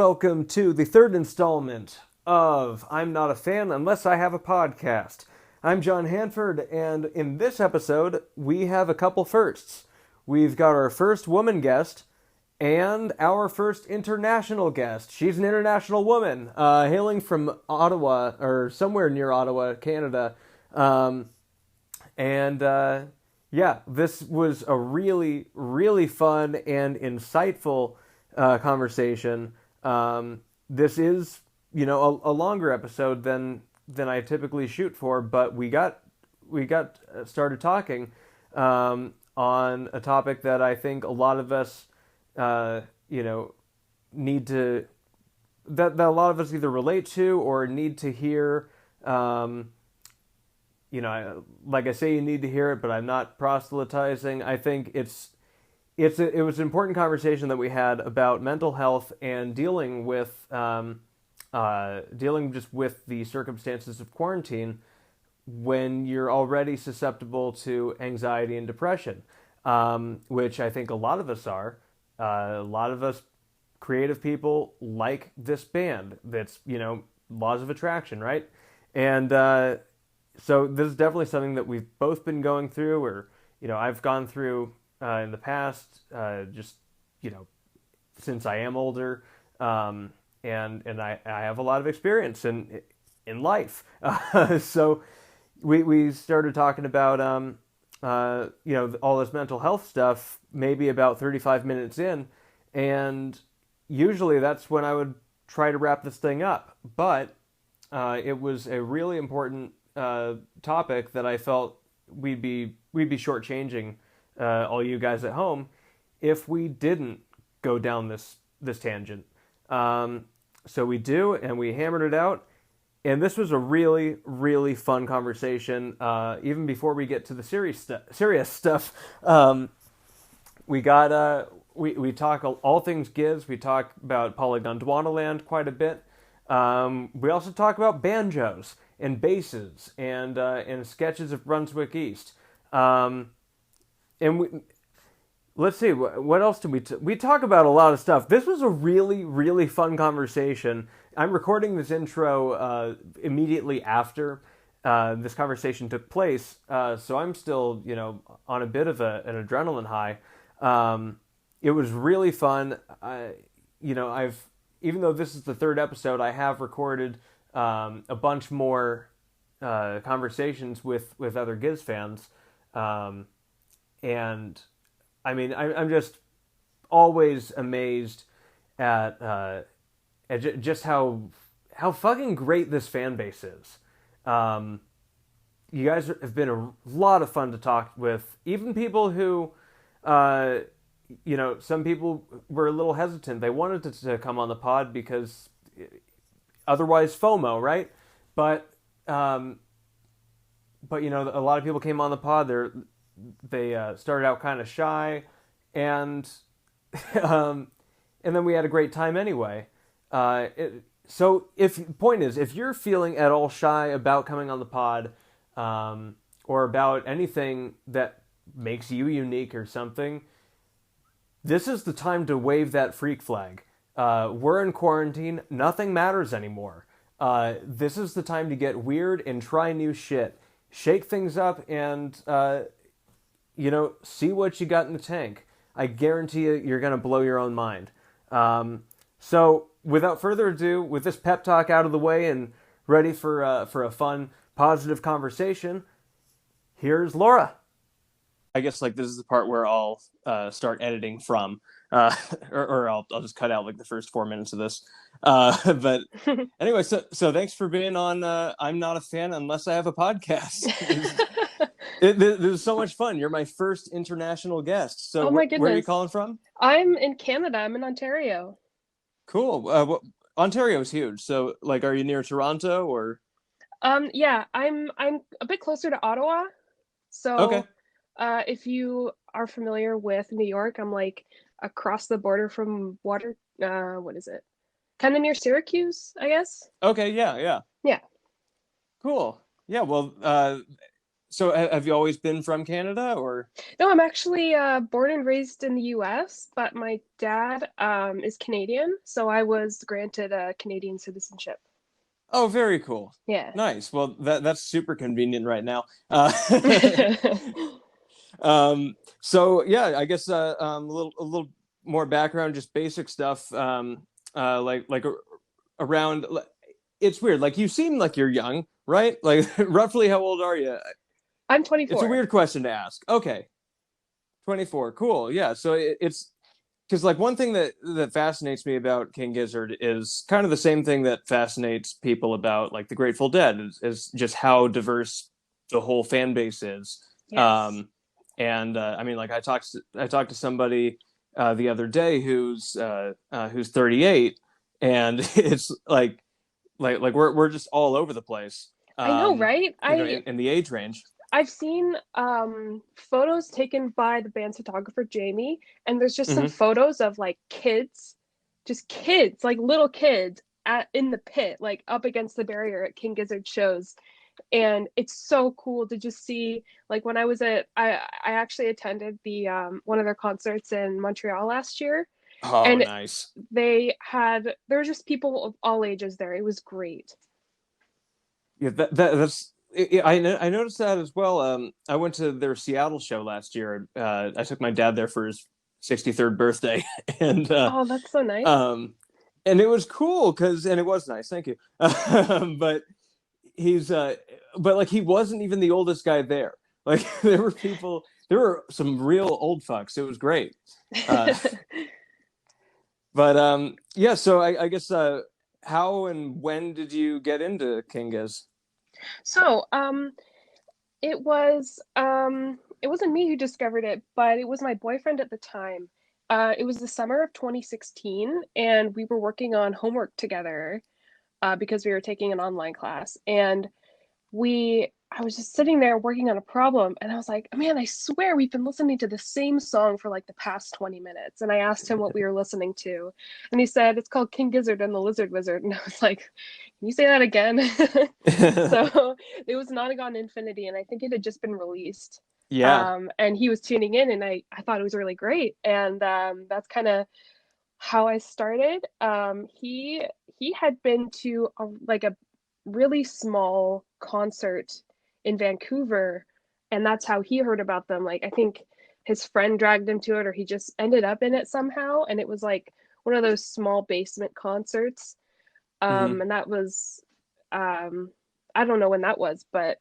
welcome to the third installment of I'm Not a Fan Unless I Have a Podcast. I'm John Hanford, and in this episode, we have a couple firsts. We've got our first woman guest and our first international guest. She's an international woman, hailing from Ottawa, or somewhere near Ottawa, Canada. Yeah, this was a really, really fun and insightful conversation. This is, a longer episode than I typically shoot for, but we got started talking on a topic that I think a lot of us, need to that a lot of us either relate to or need to hear. Like I say, you need to hear it, but I'm not proselytizing. I think it was an important conversation that we had about mental health and dealing just with the circumstances of quarantine when you're already susceptible to anxiety and depression, which I think a lot of us are. A lot of us creative people like this band. That's, laws of attraction, right? And so this is definitely something that we've both been going through, or, I've gone through in the past, since I am older, and I have a lot of experience in life. So we started talking about, all this mental health stuff, maybe about 35 minutes in, and usually that's when I would try to wrap this thing up. But it was a really important topic that I felt we'd be shortchanging all you guys at home if we didn't go down this tangent. So we do, and we hammered it out. And this was a really, really fun conversation. Even before we get to the serious stuff, we talk all things Giz. We talk about Polygon Dwanaland quite a bit. We also talk about banjos and basses and sketches of Brunswick East. And let's see, what else did we talk about a lot of stuff. This was a really, really fun conversation. I'm recording this intro immediately after this conversation took place, so I'm still, on a bit of an adrenaline high. It was really fun. Even though this is the third episode, I have recorded a bunch more conversations with other Giz fans, and I mean, I'm just always amazed at just how fucking great this fan base is. You guys have been a lot of fun to talk with, even people who, some people were a little hesitant. They wanted to come on the pod because otherwise FOMO, right? But a lot of people came on the pod. They started out kind of shy, and and then we had a great time anyway. So point is, if you're feeling at all shy about coming on the pod, or about anything that makes you unique or something, this is the time to wave that freak flag. We're in quarantine. Nothing matters anymore. This is the time to get weird and try new shit. Shake things up and, see what you got in the tank. I guarantee you're going to blow your own mind. So without further ado, with this pep talk out of the way and ready for a fun, positive conversation, here's Laura. I guess this is the part where I'll start editing from, or I'll just cut out the first 4 minutes of this. But anyway, so thanks for being on. I'm Not a Fan Unless I Have a Podcast. This is so much fun. You're my first international guest. So oh my goodness. Where are you calling from? I'm in Canada. I'm in Ontario. Cool. Ontario is huge. So are you near Toronto or? Yeah, I'm a bit closer to Ottawa. So okay. If you are familiar with New York, I'm across the border from what is it? Kind of near Syracuse, I guess. Okay, yeah. Yeah. Cool. Yeah, well, So have you always been from Canada, or? No, I'm actually born and raised in the US, but my dad is Canadian, so I was granted a Canadian citizenship. Oh, very cool. Yeah. Nice. Well, that's super convenient right now. So yeah, I guess a little more background, just basic stuff. Around. It's weird. Like you seem like you're young, right? Like roughly, how old are you? I'm It's a 24. weird question to ask. Okay, 24. Cool. Yeah. So it's because like one thing that fascinates me about King Gizzard is kind of the same thing that fascinates people about like the Grateful Dead is just how diverse the whole fan base is. Yes. Um, and I mean, like I talked to somebody the other day who's 38, and it's like we're just all over the place. I know, right? In the age range. I've seen photos taken by the band's photographer Jamie, and there's just some Hmm. photos of like kids, just kids, like little kids in the pit, like up against the barrier at King Gizzard shows. And it's so cool to just see, like when I actually attended the one of their concerts in Montreal last year, Oh, and nice. there were just people of all ages there. It was great. Yeah, that's. I noticed that as well. I went to their Seattle show last year. I took my dad there for his 63rd birthday, and Oh, that's so nice. um, and it was cool and it was nice. Thank you. But he's but like he wasn't even the oldest guy there. Like there were some real old fucks. It was great. Uh, but yeah. So I guess how and when did you get into Kingiz? So, it wasn't me who discovered it, but it was my boyfriend at the time. It was the summer of 2016, and we were working on homework together because we were taking an online class. And I was just sitting there working on a problem, and I was like, man, I swear we've been listening to the same song for like the past 20 minutes. And I asked him what we were listening to, and he said it's called King Gizzard and the Lizard Wizard. And I was like, can you say that again? So it was Nonagon Infinity, and I think it had just been released. Yeah. And he was tuning in, and I thought it was really great. And that's kind of how I started. He had been to a really small concert in Vancouver, and that's how he heard about them. Like I think his friend dragged him to it, or he just ended up in it somehow, and it was like one of those small basement concerts. Hmm. And that was I don't know when that was, but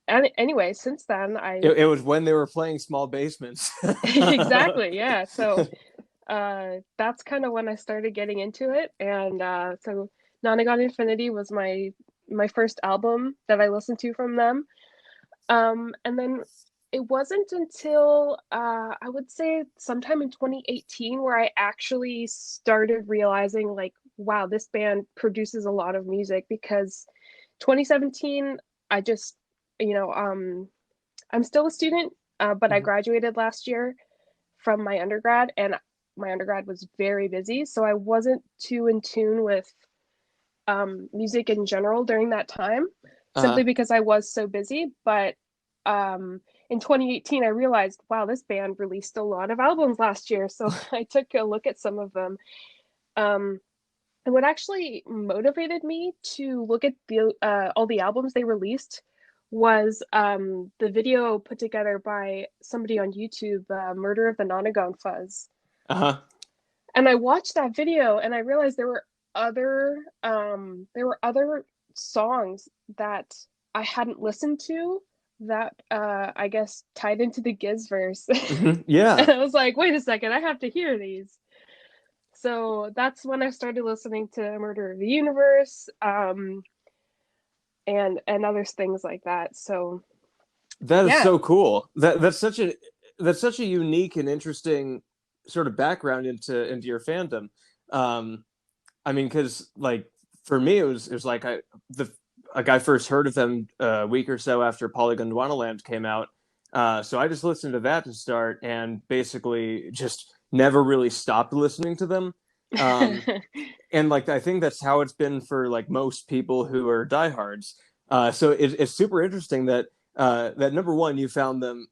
anyway, since then I It was when they were playing small basements. exactly, yeah. So that's kind of when I started getting into it. And so Nonagon Infinity was my first album that I listened to from them. And then it wasn't until I would say sometime in 2018 where I actually started realizing like, wow, this band produces a lot of music because 2017, I just, you know, I'm still a student, but I Mhm. graduated last year from my undergrad, and my undergrad was very busy, so I wasn't too in tune with music in general during that time, simply Uh-huh. because I was so busy. But in 2018, I realized, wow, this band released a lot of albums last year, so I took a look at some of them. Um, and what actually motivated me to look at all the albums they released was the video put together by somebody on YouTube, Murder of the Nonagon Fuzz. Uh-huh. And I watched that video and I realized there were other songs that I hadn't listened to that I guess tied into the Giz verse. And Yeah. I was like, wait a second, I have to hear these. So that's when I started listening to Murder of the Universe, and other things like that. So That is yeah. so cool. That's such a unique and interesting sort of background into your fandom. Um, I mean, because like for me, it was like the like I first heard of them a week or so after Polygon Land came out. So I just listened to that to start, and basically just never really stopped listening to them. Um, and like I think that's how it's been for like most people who are diehards. So it's super interesting that that number one, you found them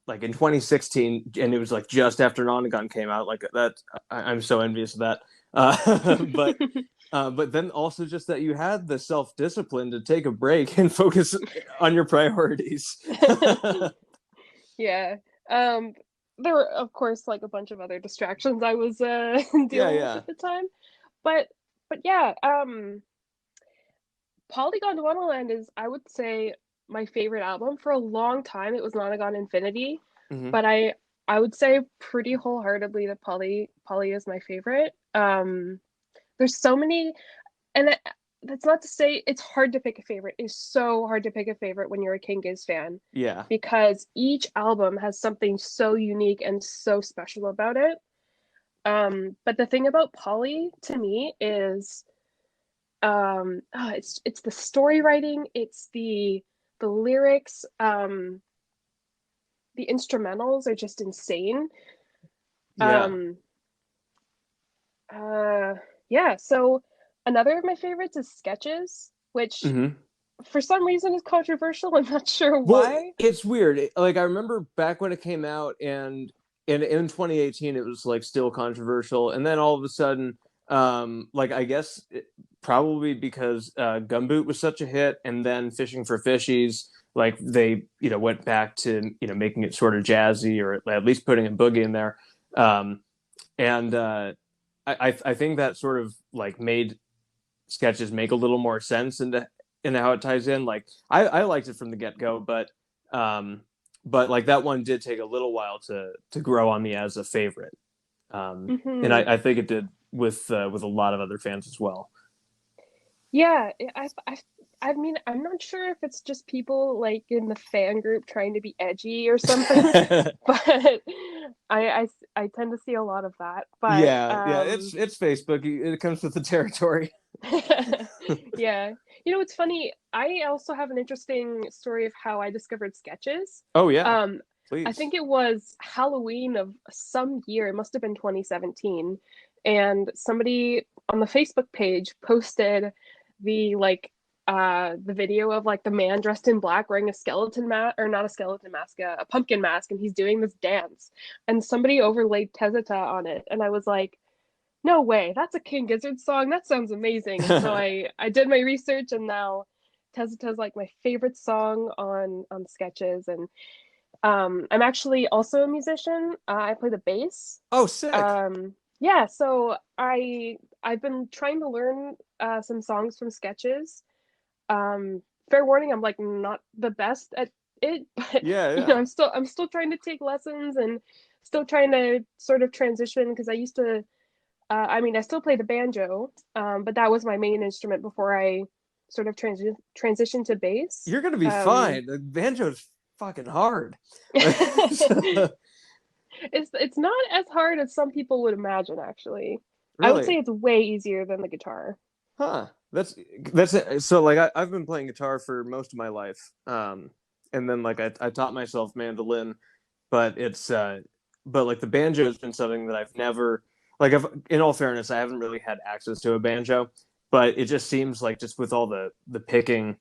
like in 2016, and it was like just after Nonagon came out. Like that, I'm so envious of that. But but then also just that you had the self discipline to take a break and focus on your priorities. Yeah. Um, there were, of course, like a bunch of other distractions I was Yeah, dealing with yeah. at the time, but yeah, Polygon Wonderland is, I would say, my favorite album. For a long time, it was Nonagon Infinity, Hmm. but I would say pretty wholeheartedly that Poly is my favorite. There's so many, and that's not to say it's hard to pick a favorite. It's so hard to pick a favorite when you're a King Giz fan Yeah, because each album has something so unique and so special about it. But the thing about Polly to me is it's the story writing, it's the lyrics, the instrumentals are just insane. yeah. Um uh yeah, so another of my favorites is Sketches, which Hmm. for some reason is controversial. I'm not sure Well, why. it's weird. Like I remember back when it came out, and in 2018, it was like still controversial, and then all of a sudden, like I guess probably because Gumboot was such a hit, and then Fishing for Fishies, like they went back to making it sort of jazzy, or at least putting a boogie in there, um, and I think that sort of like made Sketches make a little more sense into how it ties in. Like I liked it from the get go, um, but like that one did take a little while to grow on me as a favorite, and Hmm. I think it did with a lot of other fans as well. Yeah, I mean, I'm not sure if it's just people like in the fan group trying to be edgy or something, but I tend to see a lot of that. But Yeah, yeah, it's Facebook. It comes with the territory. yeah, it's funny. I also have an interesting story of how I discovered Sketches. Oh yeah, Um, I please. think it was Halloween of some year. It must have been 2017, and somebody on the Facebook page posted the video of like the man dressed in black wearing a skeleton mask, or not a skeleton mask, a pumpkin mask, and he's doing this dance, and somebody overlaid Tezata on it, and I was like, no way, that's a King Gizzard song, that sounds amazing. And so I did my research, and now Tezata is like my favorite song on Sketches. And I'm actually also a musician. I play the bass. Oh, sick. Yeah, so I've been trying to learn some songs from Sketches. Fair warning, I'm like not the best at it, but Yeah, yeah. I'm still trying to take lessons and still trying to sort of transition because I used to. I mean, I still play the banjo, but that was my main instrument before I sort of transitioned to bass. You're gonna be Um, fine. The banjo's fucking hard. it's not as hard as some people would imagine, actually. I would say Really? it's way easier than the guitar. Huh. That's it. So like I've been playing guitar for most of my life. And then like I taught myself mandolin, but it's but like the banjo has been something that I've never like I've in all fairness, I haven't really had access to a banjo, but it just seems like just with all the picking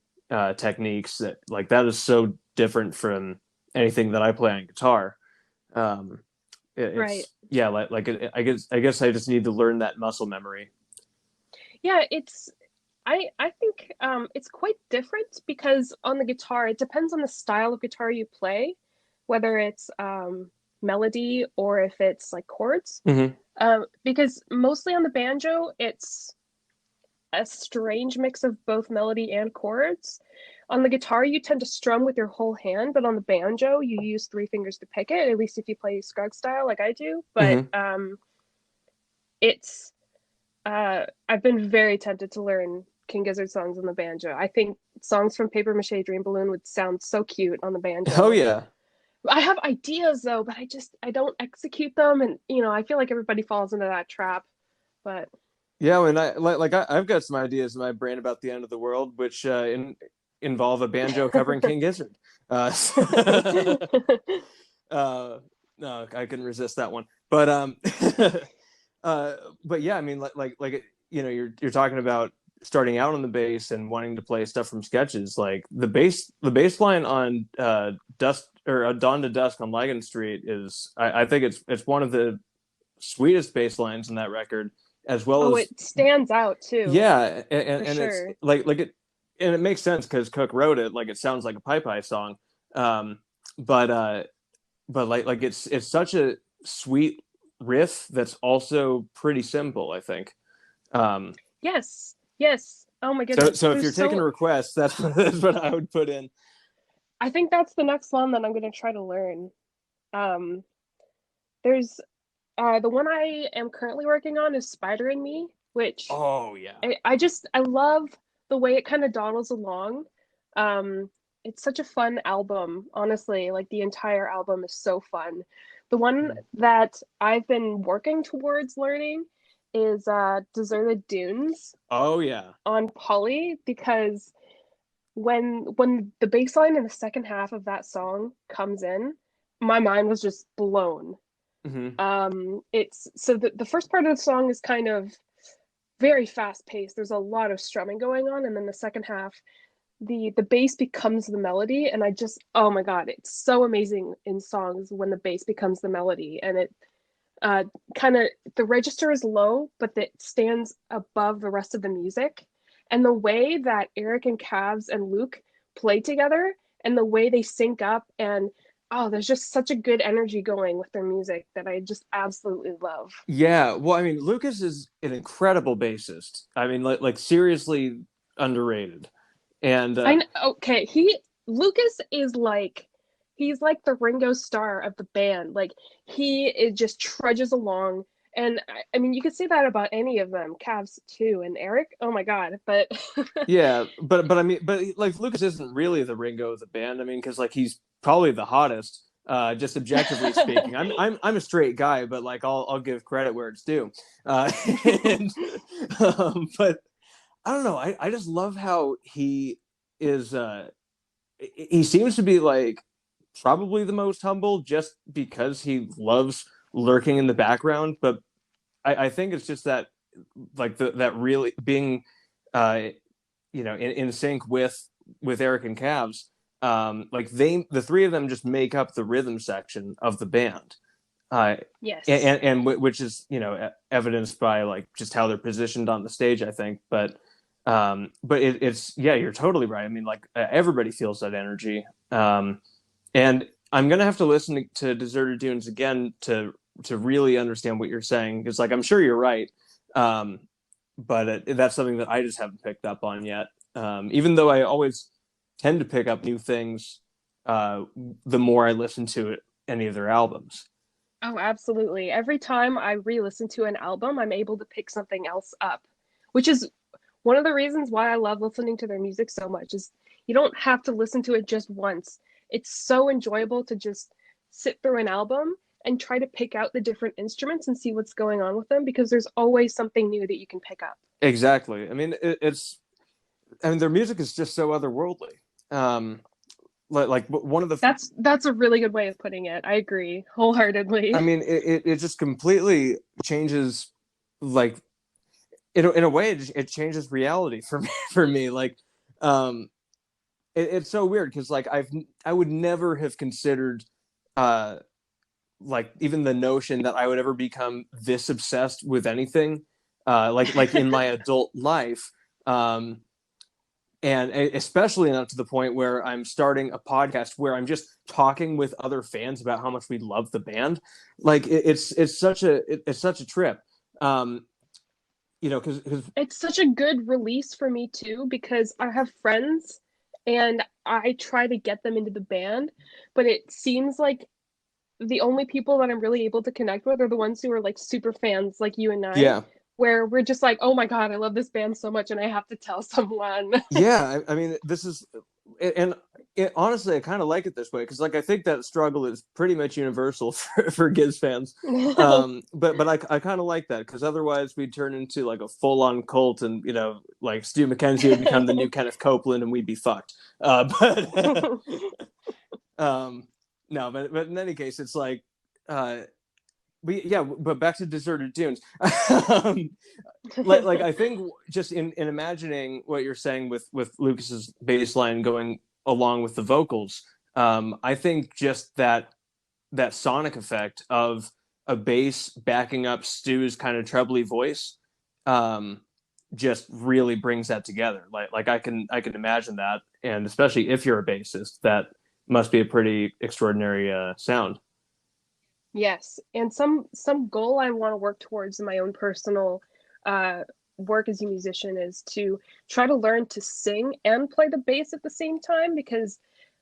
techniques that like that is so different from anything that I play on guitar. Um Right. it's yeah, I guess I just need to learn that muscle memory. Yeah, I think it's quite different because on the guitar, it depends on the style of guitar you play, whether it's melody or if it's like chords. Hmm. Because mostly on the banjo, it's a strange mix of both melody and chords. On the guitar, you tend to strum with your whole hand, but on the banjo, you use three fingers to pick it, at least if you play Scruggs style like I do. But Hmm. it's I've been very tempted to learn King Gizzard songs on the banjo. I think songs from Paper Mache Dream Balloon would sound so cute on the Oh banjo. yeah. I have ideas though, but I don't execute them, and I feel like everybody falls into that trap. But Yeah, and I've got some ideas in my brain about the end of the world, which involve a banjo covering King Gizzard. Uh, uh, no, I couldn't resist that one. But uh, but yeah, I mean, you're talking about starting out on the bass and wanting to play stuff from sketches, like the bass line on Dust or Dawn to Dusk on Ligon Street is, I think it's one of the sweetest bass lines in that record, as well Oh, as it stands out too, yeah, for and it's sure. like it, and it makes sense because Cook wrote it. Like it sounds like a Pi Pi song, um, but like it's such a sweet riff that's also pretty simple, I think. Um, Yes, yes. Oh my goodness. so if There's you're taking so requests, that's what I would put in. I think that's the next one that I'm gonna try to learn. Um, there's the one I am currently working on is Spider and Me, which Oh yeah. I love the way it kind of dawdles along. Um, it's such a fun album, honestly. Like the entire album is so fun. The one Mhm. that I've been working towards learning is Deserted Dunes Oh yeah. on Polly, because when the bass line in the second half of that song comes in, my mind was just blown. Hmm. It's so the first part of the song is kind of very fast paced. There's a lot of strumming going on, and then the second half, the bass becomes the melody, and I just, oh my god, it's so amazing in songs when the bass becomes the melody, and it uh kind of, the register is low, but it stands above the rest of the music, and the way that Eric and Cavs and Luke play together, and the way they sync up, and oh, there's just such a good energy going with their music that I just absolutely love. Yeah. Well, I mean, Lucas is an incredible bassist. I mean, like seriously underrated. And I know, okay, he Lucas is like, he's like the Ringo Starr of the band. Like he it just trudges along, and I mean you could say that about any of them, Cavs too, and Eric. Oh my god, but yeah, but I mean, but like Lucas isn't really the Ringo of the band. I mean, because like he's probably the hottest, just objectively speaking. I'm a straight guy, but like I'll give credit where it's due. Uh, and, but I don't know. I just love how he is. He seems to be like probably the most humble, just because he loves lurking in the background. But I think it's just that like that really being uh in sync with Eric and Cavs, like the three of them just make up the rhythm section of the band, uh yes. which is evidenced by like just how they're positioned on the stage, I think. But it's yeah, you're totally right. I mean, like everybody feels that energy. And I'm gonna have to listen to Deserted Dunes again to really understand what you're saying, because like I'm sure you're right. um but that's something that I just haven't picked up on yet. Even though I always tend to pick up new things, uh, the more I listen to any of their albums. Oh, absolutely. Every time I re-listen to an album, I'm able to pick something else up, which is one of the reasons why I love listening to their music so much. Is you don't have to listen to it just once. It's so enjoyable to just sit through an album and try to pick out the different instruments and see what's going on with them, because there's always something new that you can pick up. Exactly. I mean, it's. I mean, their music is just so otherworldly. Um, like one of the. That's a really good way of putting it. I agree I wholeheartedly. mean, it just completely changes, like in a way, it changes reality for me. For me, like, um, it's so weird because like I would never have considered, uh, like even the notion that I would ever become this obsessed with anything, like in my adult life. Um, and especially not to the point where I'm starting a podcast where I'm just talking with other fans about how much we love the band. Like it's such a trip. Um, because It's such a good release for me too, because I have friends and I try to get them into the band, but it seems like the only people that I'm really able to connect with are the ones who are like super fans like you and I, yeah, where we're just like, "Oh my God, I love this band so much and I have to tell someone." yeah. I mean, this is, and honestly, I kind of like it this way because, like, I think that struggle is pretty much universal for Giz fans. But I kind of like that because otherwise we'd turn into like a full on cult, and like Stu McKenzie would become the new Kenneth Copeland, and we'd be fucked. But um, no, but in any case, it's like, uh, but back to Deserted Dunes. um, like I think just in imagining what you're saying with Lucas's bass line going along with the vocals, I think just that sonic effect of a bass backing up Stu's kind of trebly voice, um, just really brings that together. Like I can imagine that, and especially if you're a bassist, that must be a pretty extraordinary sound. Yes, and some goal I want to work towards in my own personal uh, work as a musician is to try to learn to sing and play the bass at the same time, because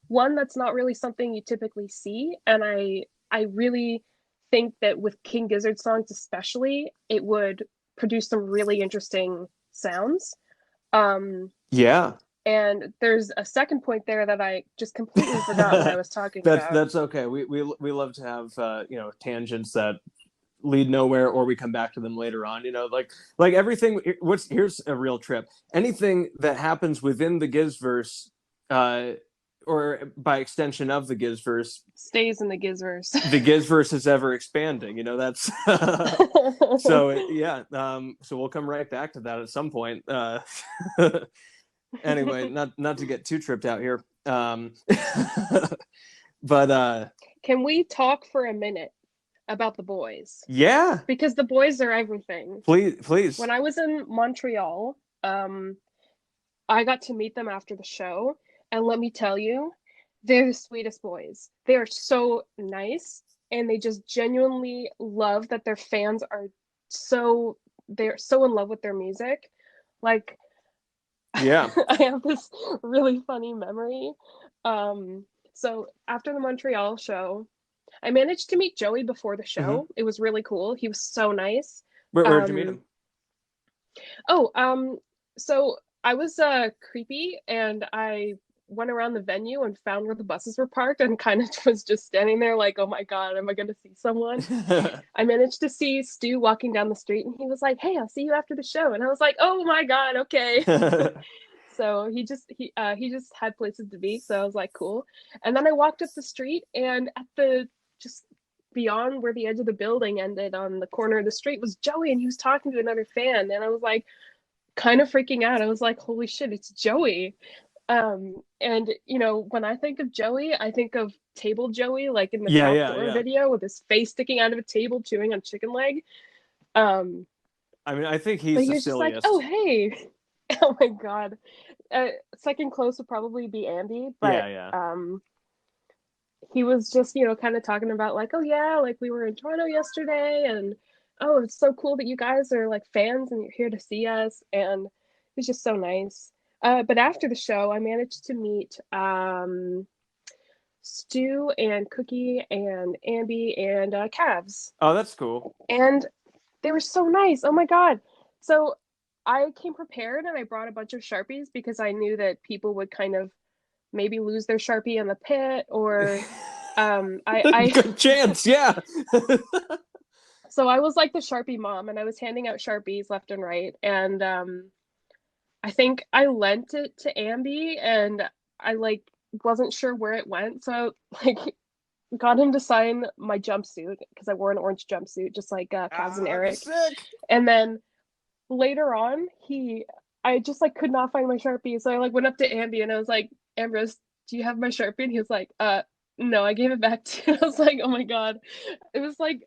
one, that's not really something you typically see, and I really think that with King Gizzard songs especially, it would produce some really interesting sounds. Um, Yeah. and there's a second point there that I just completely forgot what I was talking about. That's okay. We love to have tangents that lead nowhere, or we come back to them later on. Like everything. What's Here's a real trip. Anything that happens within the Gizverse, uh, or by extension of the Gizverse, Stays in the Gizverse. the Gizverse is ever expanding. That's so yeah. So we'll come right back to that at some point. Anyway, not to get too tripped out here. But Can we talk for a minute about the boys? yeah, Because the boys are everything. please. When I was in Montreal, I got to meet them after the show, and let me tell you, they're the sweetest boys. They are so nice, and they just genuinely love that their fans are they're so in love with their music. Like, Yeah. I have this really funny memory. Um, so after the Montreal show, I managed to meet Joey before the Hmm. show. It was really cool. He was so nice. Where'd you meet Um, him? oh, so I was creepy, and I went around the venue and found where the buses were parked and kind of was just standing there like, oh my God, am I going to see someone? I managed to see Stu walking down the street, and he was like, hey, I'll see you after the show. And I was like, oh my God, okay. So he just had places to be, so I was like, cool. And then I walked up the street, and at the just beyond where the edge of the building ended on the corner of the street was Joey, and he was talking to another fan, and I was like kind of freaking out. I was like, holy shit, it's Joey. And when I think of Joey, I think of Table Joey, like in the Yeah, Trap yeah, Door yeah. video with his face sticking out of a table chewing on chicken leg. Um, I mean, I think but he's he the was just like, oh silliest. hey, oh my God. Second close would probably be Andy, Yeah, but yeah. he was just, kind of talking about like, oh yeah, like we were in Toronto yesterday, and oh, it's so cool that you guys are like fans and you're here to see us, and it's just so nice. But after the show, I managed to meet Stu and Cookie and Ambi and Cavs, Oh, that's cool. and they were so nice. Oh my God! So I came prepared, and I brought a bunch of Sharpies because I knew that people would kind of maybe lose their Sharpie in the pit, or I Good chance, yeah. so I was like the Sharpie mom, and I was handing out Sharpies left and right, and I think I lent it to Ambi, and I like wasn't sure where it went, so like got him to sign my jumpsuit because I wore an orange jumpsuit just like Kaz and Eric, Sick. and then later on I just like could not find my Sharpie, so I like went up to Ambi and I was like, Ambrose, do you have my Sharpie? And he was like, no, I gave it back to you. I was like, oh my God. It was like,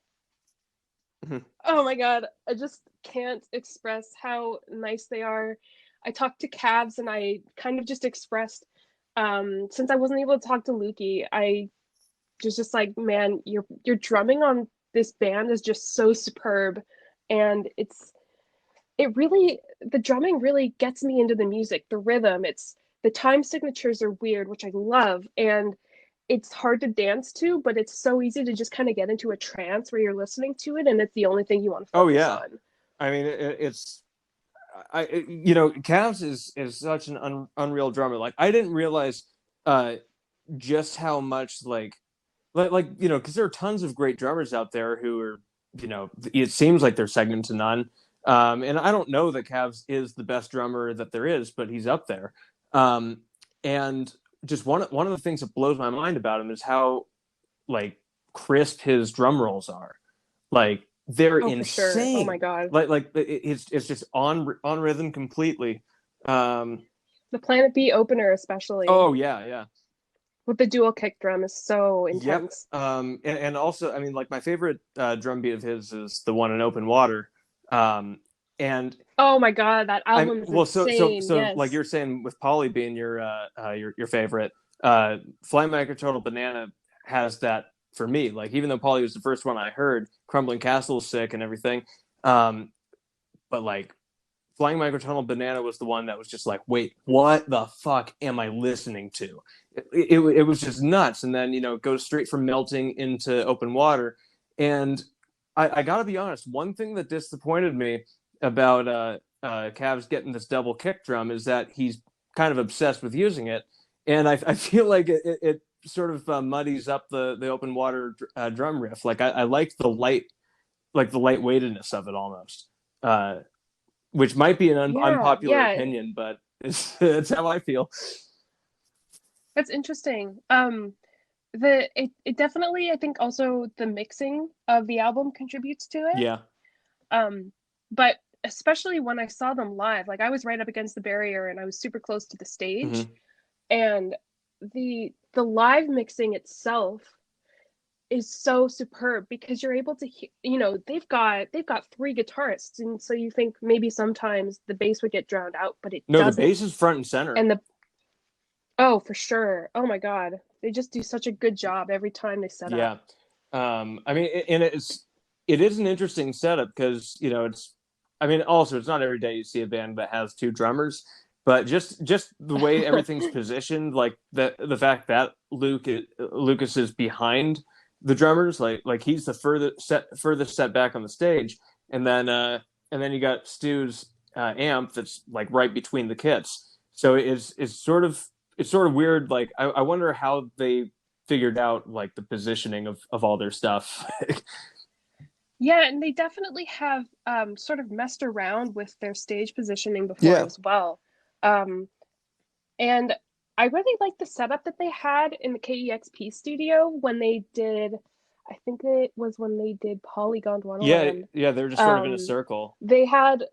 oh my God, I just can't express how nice they are. I talked to Cavs, and I kind of just expressed, since I wasn't able to talk to Lukey, I just like, man, your drumming on this band is just so superb, and the drumming really gets me into the music, the rhythm. It's the time signatures are weird, which I love, and it's hard to dance to, but it's so easy to just kind of get into a trance where you're listening to it, and it's the only thing you want to Oh focus yeah. on. I mean, it's Cavs is such an unreal drummer. Like I didn't realize uh just how much because there are tons of great drummers out there who are, it seems like they're second to none. And I don't know that Cavs is the best drummer that there is, but he's up there. And just one of the things that blows my mind about him is how like crisp his drum rolls are. Like they're Oh, for sure. Oh my insane. God. It's just on rhythm completely. Um, The Planet B opener, especially oh yeah, yeah. with the dual kick drum, is so Yep. intense. And also, I mean, like my favorite drum beat of his is the one in Open Water. Um, and Oh my God, that I'm album is well, insane. so like Yes. you're saying with Polly being your favorite, Flying Like a Total Banana has that for me. Like even though Polly was the first one I heard, Crumbling Castle's sick and everything, um, but like Flying Microtonal Banana was the one that was just like, wait, what the fuck am I listening to? It was just nuts. And then, it goes straight from Melting into Open Water. And I got to be honest, one thing that disappointed me about Cavs getting this double kick drum is that he's kind of obsessed with using it. And I feel like it sort of muddies up the Open Water drum riff. Like I like the lightweightedness of it almost. Which might be an Yeah, unpopular yeah. opinion, but it's how I feel. That's interesting. It definitely, I think also the mixing of the album contributes to it. Yeah. But especially when I saw them live, like I was right up against the barrier and I was super close to the stage, Mm-hmm. and the live mixing itself is so superb because you're able to they've got three guitarists, and so you think maybe sometimes the bass would get drowned out, but it No, the doesn't. bass is front and center. And the Oh, for sure. Oh my God. They just do such a good job every time they set up. Yeah. I mean, and it is an interesting setup because I mean, also it's not every day you see a band that has two drummers, but just the way everything's positioned, like the fact that Lucas is behind the drummers, like he's the furthest set back on the stage, and then you got Stu's amp that's like right between the kits. So it's sort of weird. Like I wonder how they figured out like the positioning of all their stuff. Yeah, and they definitely have sort of messed around with their stage positioning before Yeah. as well. Um, and I really like the setup that they had in the KEXP studio when they did, I think it was when they did Polygon Yeah, Wonderland. yeah, they're just sort of in a Um, circle. they had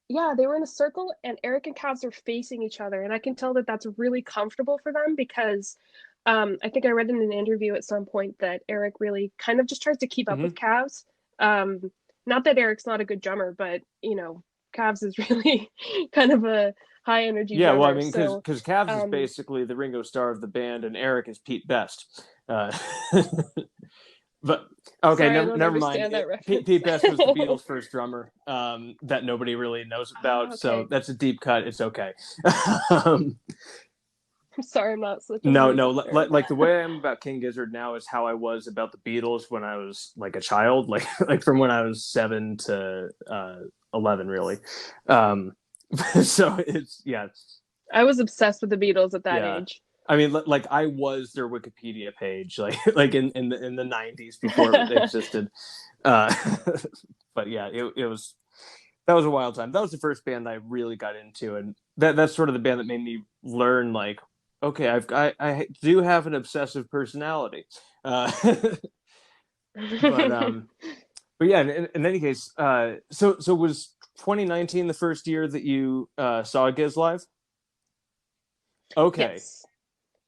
Yeah, they were in a circle and Eric and Cavs are facing each other. And I can tell that that's really comfortable for them because I think I read in an interview at some point that Eric really kind of just tries to keep up with Hmm. Cavs. Um, Not that Eric's not a good drummer, but Cavs is really kind of a high energy Yeah, well, I drummer. mean, because So, because Cavs is um, basically the Ringo Starr of the band, and Eric is Pete Best. Uh, but okay, sorry, I never don't never mind. understand that Pete reference. Best was the Beatles' first drummer that nobody really knows Ah, about, so okay. that's a deep cut. It's okay. um, I'm sorry, I'm not such a No, no, music nerd. like the way I am about King Gizzard now is how I was about the Beatles when I was like a child, like like from when I was 7 to 11, really. Um, so I was obsessed with the Beatles at that yeah. age. I mean, like I was their Wikipedia page, like like in the '90s before it existed. Uh, but yeah, it was that was a wild time. That was the first band I really got into, and that's sort of the band that made me learn like, okay, I do have an obsessive personality. Uh, but but yeah, in any case, so was 2019 the first year that you saw Giz live? Okay. Yes.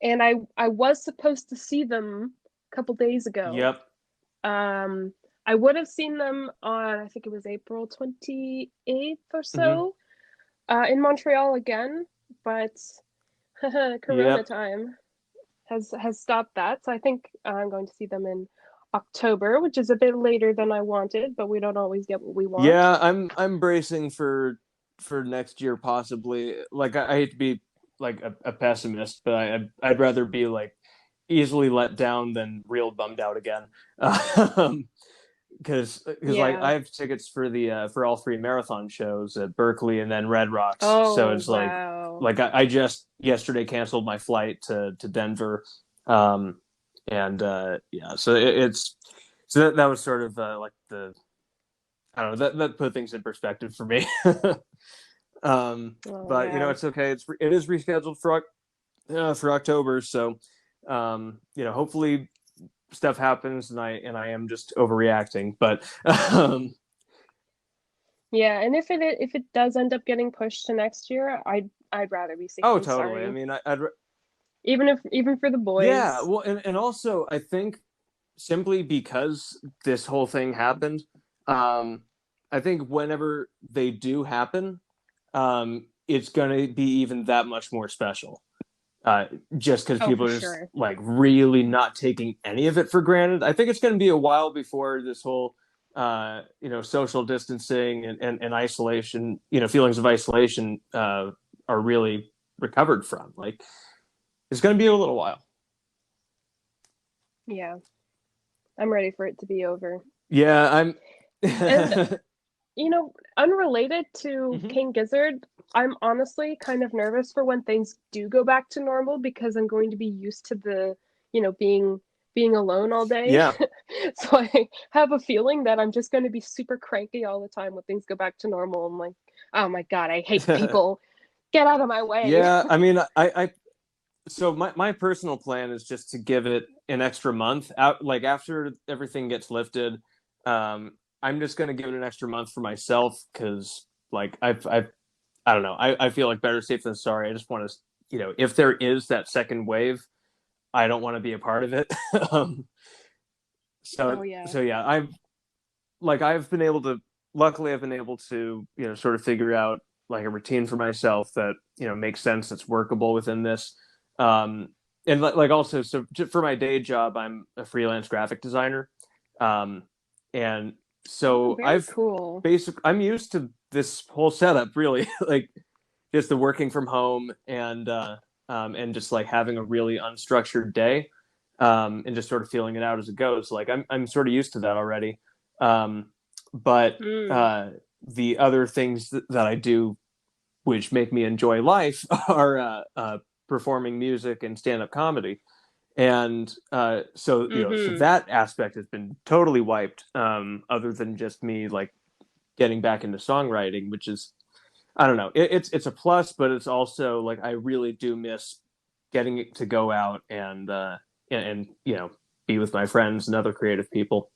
And I was supposed to see them a couple days ago. Yep. Um, I would have seen them on, I think it was April 28th or Hmm. so, in Montreal again, but Corona Yep. time has stopped that. So I think I'm going to see them in October, which is a bit later than I wanted, but we don't always get what we want. Yeah, I'm bracing for next year possibly. Like I hate to be like a pessimist, but I'd rather be like easily let down than real bummed out again. Because like Yeah. I have tickets for all three marathon shows at Berkeley and then Red Rocks. So Oh, it's wow. like I just yesterday canceled my flight to Denver. Um and yeah, so that was sort of like the I don't know, that put things in perspective for me. Oh, But yeah. it's okay. It is rescheduled for October, so hopefully stuff happens and I am just overreacting. But um, Yeah, and if it does end up getting pushed to next year, I'd rather be safe oh, than totally. I sorry. mean, Even for the yeah. boys. Well, and also I think simply because this whole thing happened, um, I think whenever they do happen, it's gonna be even that much more special. Uh, just because Oh, people for are just sure. like really not taking any of it for granted. I think it's going to be a while before this whole, social distancing and isolation, feelings of isolation are really recovered from. Like, it's going to be a little while. Yeah, I'm ready for it to be over. Yeah, I'm. And unrelated to Mhm. King Gizzard, I'm honestly kind of nervous for when things do go back to normal because I'm going to be used to being alone all day. Yeah. So I have a feeling that I'm just going to be super cranky all the time when things go back to normal. I'm like, oh my God, I hate people. Get out of my way. Yeah, I mean, so my personal plan is just to give it an extra month out, like after everything gets lifted. I'm just gonna give it an extra month for myself because like I don't know. I feel like better safe than sorry. I just want to, if there is that second wave, I don't want to be a part of it. um, Oh so yeah. so yeah, I've been able to, luckily I've been able to, sort of figure out like a routine for myself that, makes sense, that's workable within this. Um, and like also, so for my day job, I'm a freelance graphic designer. Um, and Oh, so very cool. I'm used to this whole setup really, like just the working from home and just like having a really unstructured day, and just sort of feeling it out as it goes. Like I'm sort of used to that already. Um, but Mm. the other things that I do, which make me enjoy life, are performing music and stand up comedy. And so Mm-hmm. that aspect has been totally wiped. Other than just me like getting back into songwriting, which is, I don't know. It's a plus, but it's also like I really do miss getting to go out and be with my friends and other creative people.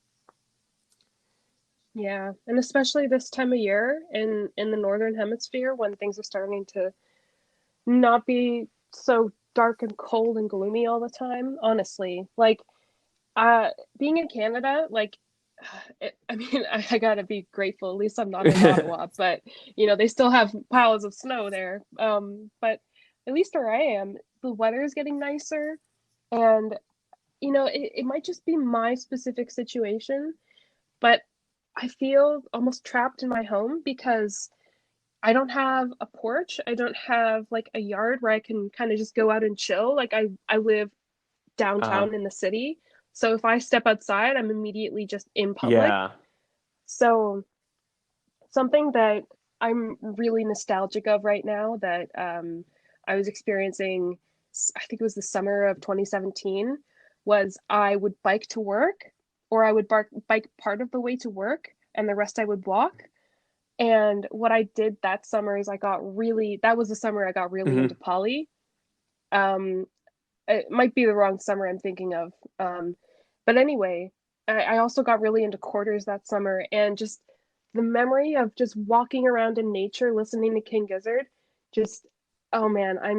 Yeah, and especially this time of year in the northern hemisphere when things are starting to not be so dark and cold and gloomy all the time, honestly. Like uh being in Canada, like I mean, I gotta be grateful. At least I'm not in Ottawa, but they still have piles of snow there. But at least where I am, the weather is getting nicer, and it might just be my specific situation, but I feel almost trapped in my home because I don't have a porch. I don't have like a yard where I can kind of just go out and chill. Like I live uh, downtown in the city. So if I step outside, I'm immediately just in public. yeah. So something that I'm really nostalgic of right now that I was experiencing, I think it was the summer of 2017, was I would bike to work, or I would bike part of the way to work and the rest I would walk. And what I did that summer is that was the summer I got really into Hmm. poly. Um, it might be the wrong summer I'm thinking of. But anyway, I also got really into quarters that summer, and just the memory of just walking around in nature, listening to King Gizzard, just, oh man, I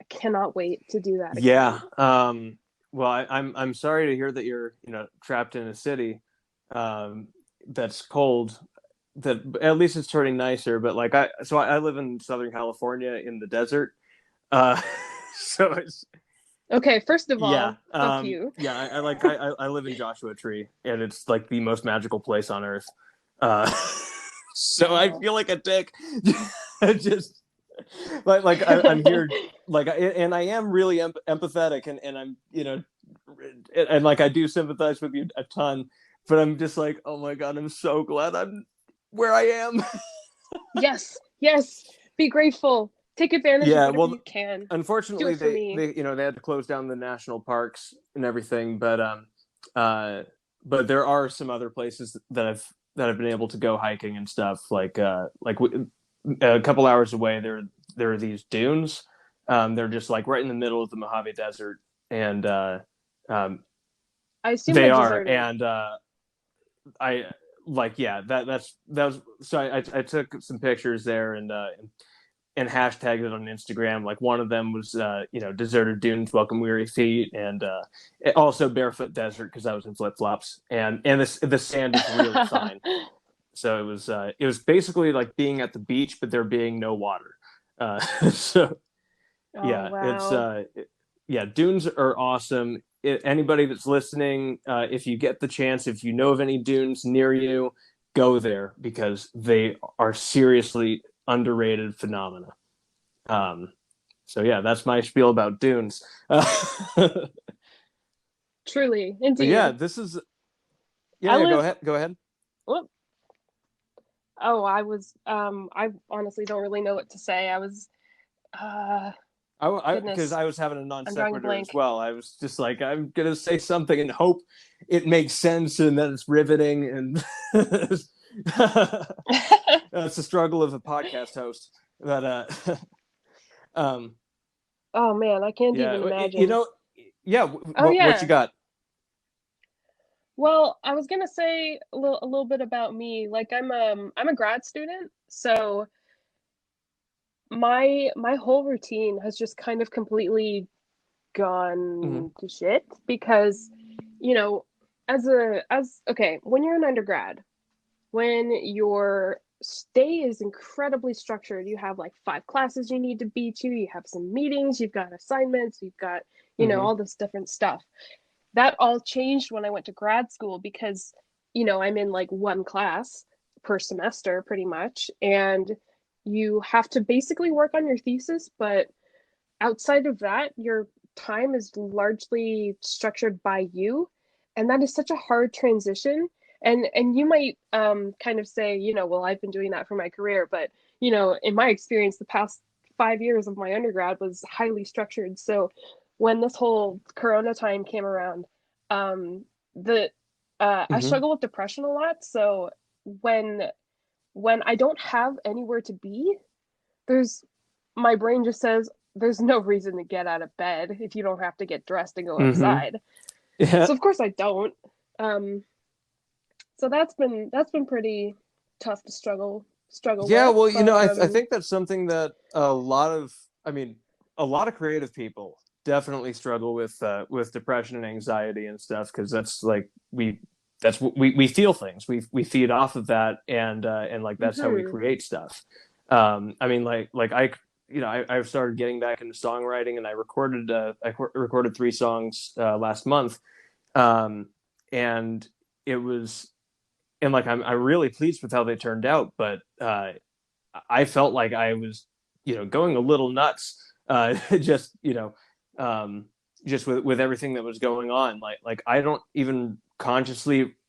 cannot wait to do that Yeah. again. Well, I'm sorry to hear that you're trapped in a city that's cold. That at least it's turning nicer, but like I live in Southern California in the desert. Uh, so it's Okay, first of Yeah, all, fuck you. yeah. I live in Joshua Tree, and it's like the most magical place on earth. Uh, so I Oh. feel like a dick. Just I'm here, and I am really empathetic, and I'm and like I do sympathize with you a ton, but I'm just like, oh my god, I'm so glad I'm where I am. Yes, yes, be grateful. Take advantage of Yeah, whatever well, you can. Do unfortunately, it for they me. they they had to close down the national parks and everything, uh, but there are some other places that I've been able to go hiking and stuff. A couple hours away, there are these dunes. They're just like right in the middle of the Mojave Desert, and um, I assume They they're are, deserted. and I like yeah that was so I took some pictures there and hashtagged it on Instagram. Like one of them was deserted dunes, welcome weary feet, and also barefoot desert because I was in flip flops, and the sand is really fine. So it was basically like being at the beach, but there being no water. So Oh, yeah, wow. yeah, dunes are awesome. Anybody that's listening, if you get the chance, if you know of any dunes near you, go there because they are seriously underrated phenomena. Um, so yeah, that's my spiel about dunes. But Truly, yeah, indeed. this is I yeah. Go live. ahead. Go ahead. Whoop. Oh, I was. I honestly don't really know what to say. I was. Uh, Because Goodness, I was having a non I'm drawing a sequitur as blank. well. I was just like, I'm gonna say something and hope it makes sense and that it's riveting. And that's the struggle of a podcast host. But um, Oh man, I can't yeah, even you imagine. know, yeah. Oh What you yeah. got? Well, I was gonna say a little bit about me. Like I'm a grad student, so my whole routine has just kind of completely Mm-hmm. gone to shit because, you know, as okay, when you're an undergrad, when your day is incredibly structured, you have like 5 classes you need to be to, you have some meetings, you've got assignments, you've got, Mm-hmm. all this different stuff. That all changed when I went to grad school because, I'm in like one class per semester pretty much, and you have to basically work on your thesis, but outside of that, your time is largely structured by you, and that is such a hard transition. And you might kind of say, well, I've been doing that for my career, but in my experience, the past 5 years of my undergrad was highly structured. So when this whole Corona time came around, the I Mm-hmm. struggle with depression a lot. So when when I don't have anywhere to be, there's my brain just says there's no reason to get out of bed if you don't have to get dressed and go Mm-hmm. outside. Yeah. So of course I don't. Um, so that's been pretty tough to struggle Yeah, with. well, But I think that's something that I mean, a lot of creative people definitely struggle with depression and anxiety and stuff because that's like that's what we feel things. We feed off of that and like that's how we mhm. create stuff. I mean, I've started getting back into songwriting and I recorded 3 songs last month, um, and it was and like I'm really pleased with how they turned out, but I felt like I was, going a little nuts, just um, just with everything that was going on. Like I don't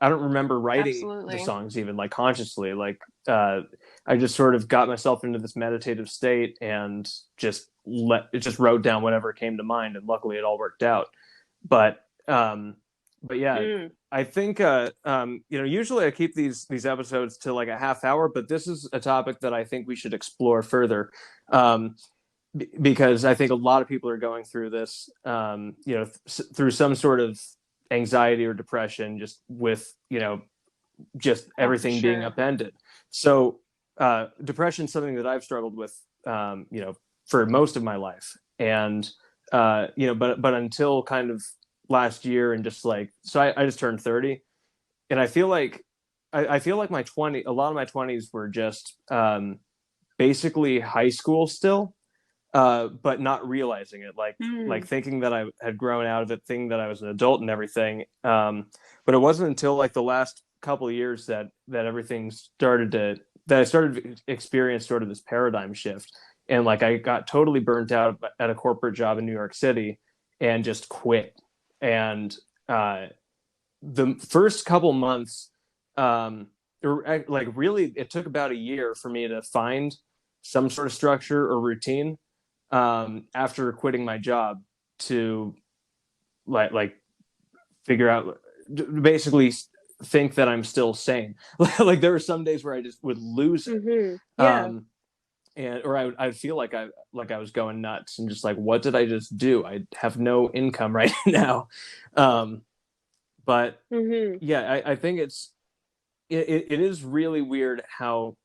remember writing the Absolutely. songs even like consciously. Like I just sort of got myself into this meditative state and just wrote down whatever came to mind, and luckily it all worked out. But but yeah, Mm. I think usually I keep these episodes to like a half hour, but this is a topic that I think we should explore further, um, because I think a lot of people are going through this, through some sort of anxiety or depression, just with just Oh, for everything being sure. upended. So depression is something that I've struggled with, for most of my life, and but until kind of last year, and just like so, I just turned 30, and I feel like a lot of my 20s were just basically high school still, but not realizing it, like Mm. thinking that I had grown out of it, thinking that I was an adult and everything. But it wasn't until like the last couple of years that everything started to that I started to experience sort of this paradigm shift, and like I got totally burnt out at a corporate job in New York City and just quit. And uh, the first couple months, like really, it took about a year for me to find some sort of structure or routine, after quitting my job, to like figure out, basically think that I'm still sane. Like there were some days where I just would lose it, Mhm. Yeah. um, and or I'd feel like I was going nuts and just like, what did I just do? I have no income right now. Um, But Hmm. yeah, I think it is really weird how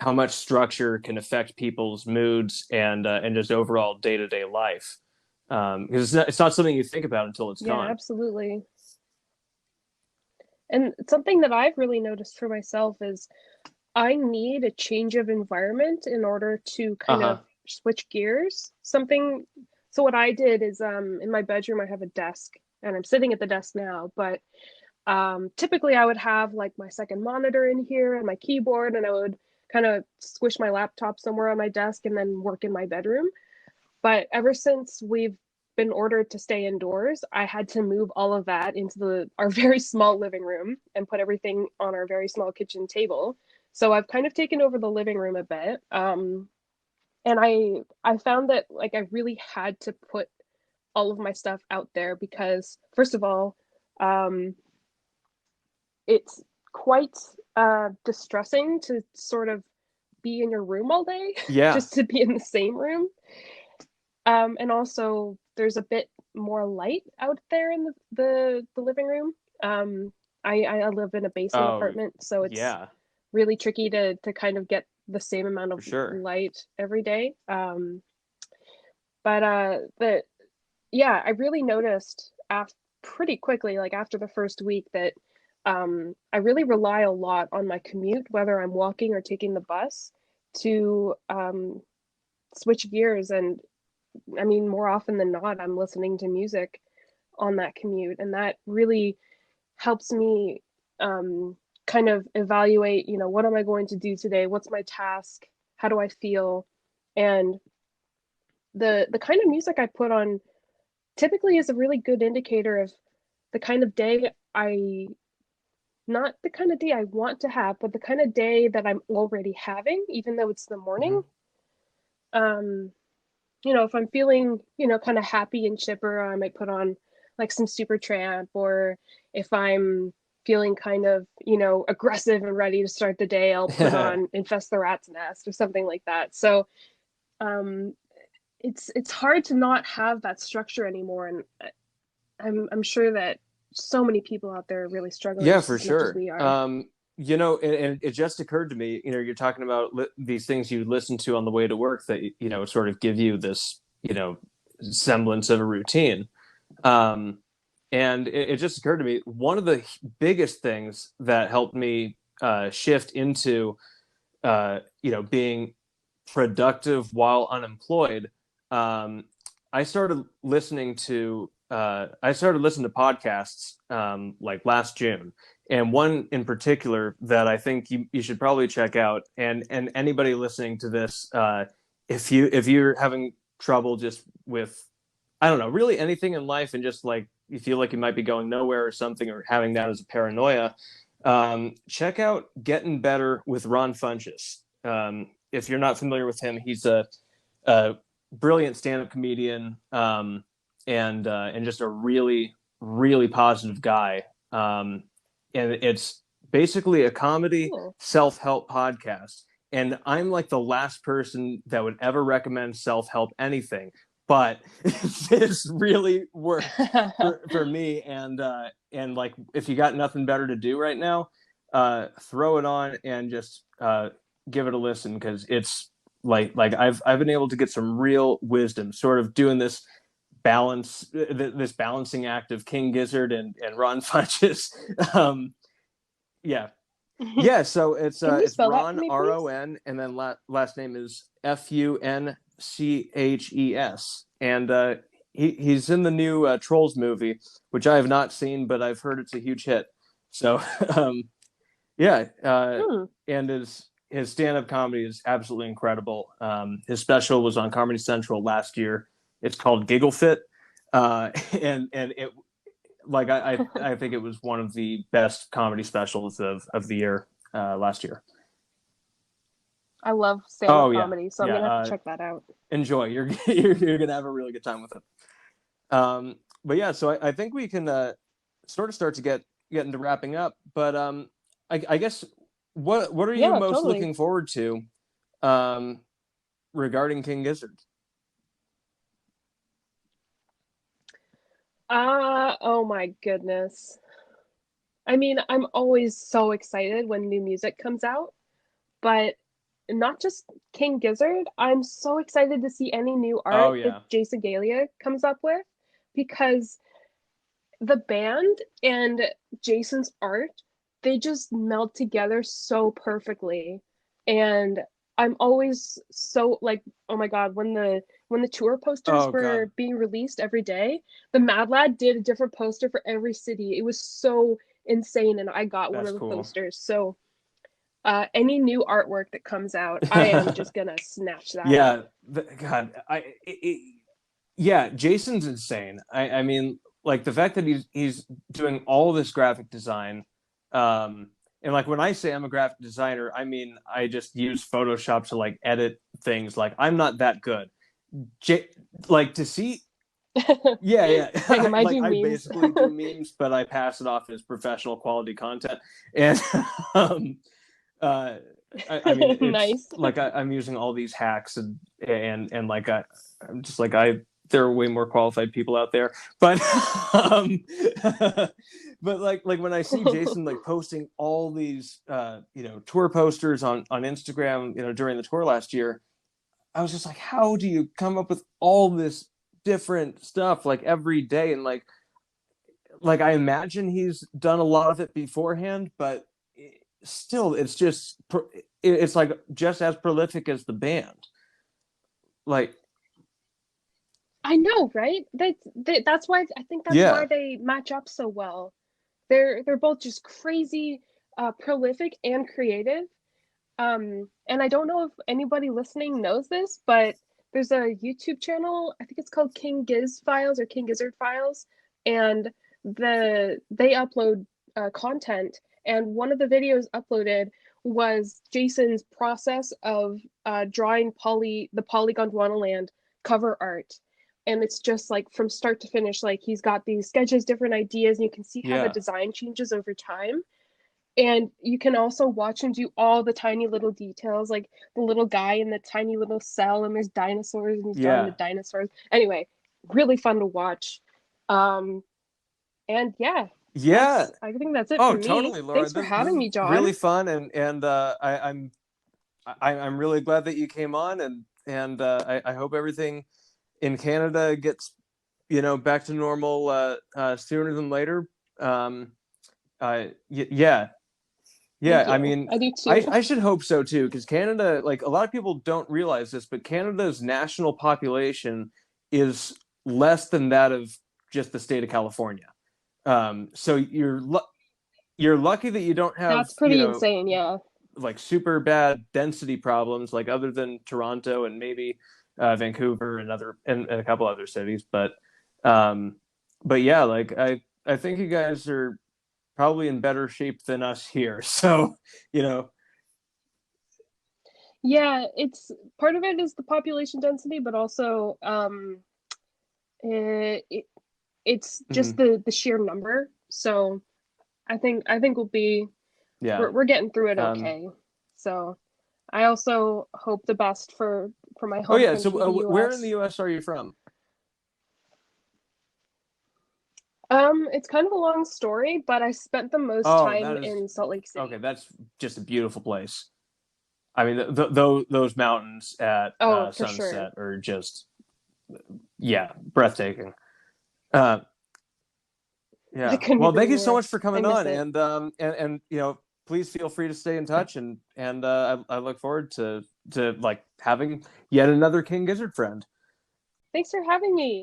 much structure can affect people's moods and just overall day to day life. Because it's not something you think about until it's Yeah, gone. absolutely. And something that I've really noticed for myself is I need a change of environment in order to Uh kind huh. of switch gears. Something, so what I did is in my bedroom I have a desk and I'm sitting at the desk now, but typically I would have like my second monitor in here and my keyboard, and I would kind of squish my laptop somewhere on my desk and then work in my bedroom. But ever since we've been ordered to stay indoors, I had to move all of that into our very small living room and put everything on our very small kitchen table. So I've kind of taken over the living room a bit. And I found that like I really had to put all of my stuff out there because first of all, um, it's quite distressing to sort of be in your room all day, Yeah. just to be in the same room. And also, there's a bit more light out there in the living room. Um, I live in a basement Oh, apartment, so it's yeah, really tricky to kind of get the same amount for of sure. light every day. But the yeah, I really noticed pretty quickly, like after the first week, that I really rely a lot on my commute, whether I'm walking or taking the bus, to switch gears. And I mean, more often than not, I'm listening to music on that commute, and that really helps me kind of evaluate, what am I going to do today? What's my task? How do I feel? And the kind of music I put on typically is a really good indicator of the kind of day I not the kind of day I want to have, but the kind of day that I'm already having, even though it's the Hmm. morning. Um, if I'm feeling, kind of happy and chipper, I might put on like some Supertramp, or if I'm feeling kind of, aggressive and ready to start the day, I'll put on Infest the Rat's Nest or something like that. So, um, it's hard to not have that structure anymore, and I'm sure that so many people out there are really struggling Yeah, just for as much as sure. we are. And it just occurred to me, you're talking about these things you listen to on the way to work that, sort of give you this, semblance of a routine. Um, and it just occurred to me, one of the biggest things that helped me shift into, being productive while unemployed, um, I started listening to podcasts like last June, and one in particular that I think you should probably check out. And anybody listening to this, if you're having trouble just with, I don't know, really anything in life, and just like you feel like you might be going nowhere or something, or having that as a paranoia, check out Getting Better with Ron Funches. If you're not familiar with him, he's a brilliant stand-up comedian, and just a really really positive guy. And it's basically a comedy Cool. self-help podcast. And I'm like the last person that would ever recommend self-help anything, but this really worked for me. And like, if you got nothing better to do right now, throw it on and just give it a listen, because it's like I've been able to get some real wisdom, sort of doing this balancing act of King Gizzard and Ron Funches. um, yeah, yeah. So Can you it's spell that for Ron, me, please? Ron, and then last name is Funches, and he's in the new Trolls movie, which I have not seen, but I've heard it's a huge hit. So um, yeah, Hmm. and his stand up comedy is absolutely incredible. His special was on Comedy Central last year. It's called Giggle Fit, and it, like, I think it was one of the best comedy specials of the year, last year. I love stand-up Oh yeah, comedy, so I'm yeah. gonna have to check that out. Enjoy. You're gonna have a really good time with it. But yeah, so I think we can sort of start to get into wrapping up. But I guess, what are you Yeah, most totally. looking forward to, um, regarding King Gizzard? Oh my goodness. I mean, I'm always so excited when new music comes out, but not just King Gizzard. I'm so excited to see any new Oh art that yeah, Jason Galia comes up with because the band and Jason's art, they just meld together so perfectly. And I'm always so like, oh my God, when the tour posters oh god, were being released every day, the Mad Lad did a different poster for every city. It was so insane, and I got one that's of the cool. posters. So any new artwork that comes out, I am just gonna snatch that up. Yeah, God, yeah, Jason's insane. I mean, like the fact that he's doing all this graphic design, and like when I say I'm a graphic designer, I mean I just use Photoshop to like edit things. Like I'm not that good. J like to see, yeah, yeah, Same, I like do I memes. basically do memes, but I pass it off as professional quality content, and um, uh, I mean, it's Nice. like I'm using all these hacks and like I'm just like there are way more qualified people out there, but but like when I see Jason like posting all these tour posters on Instagram, during the tour last year, I was just like, how do you come up with all this different stuff like every day? And like I imagine he's done a lot of it beforehand, but still, it's just it's like just as prolific as the band. Like, I know, right? That's why I think that's why yeah, they match up so well. They're both just crazy, prolific and creative. And I don't know if anybody listening knows this, but there's a YouTube channel. I think it's called King Giz Files or King Gizzard Files, and they upload content. And one of the videos uploaded was Jason's process of drawing the Polygon Land cover art. And it's just like from start to finish, like he's got these sketches, different ideas, and you can see how the yeah, design changes over time. And you can also watch him do all the tiny little details, like the little guy in the tiny little cell, and there's dinosaurs, and he's drawing the yeah, dinosaurs. Anyway, really fun to watch. Um, and yeah, yeah. that's I think that's it Oh, for me. totally, Laura. Thanks for This having is me, John. really fun, and I'm really glad that you came on, and I hope everything in Canada gets back to normal sooner than later. Um, yeah, yeah. Thank I you. mean, I do I too. I should hope so too, because Canada, like a lot of people don't realize this, but Canada's national population is less than that of just the state of California. So you're lucky that you don't have That's pretty insane, yeah. like super bad density problems, like other than Toronto and maybe Vancouver and a couple other cities, um, but yeah, like I think you guys are probably in better shape than us here. So you know, Yeah, it's part of it is the population density, but also it, it's just mhm, the sheer number. So I think we'll be yeah. we're getting through it Um, okay. So I also hope the best for my oh home yeah. So country, the where in the US. U.S. are you from? It's kind of a long story, but I spent the most Oh, time that is in Salt Lake okay. City. That's just a beautiful place. I mean, those mountains at Oh, for sure. sunset are just, yeah, breathtaking. Uh, I yeah. couldn't Well, agree thank you so more. much for I coming miss on, it. and please feel free to stay in touch, and I look forward to like having yet another King Gizzard friend. Thanks for having me.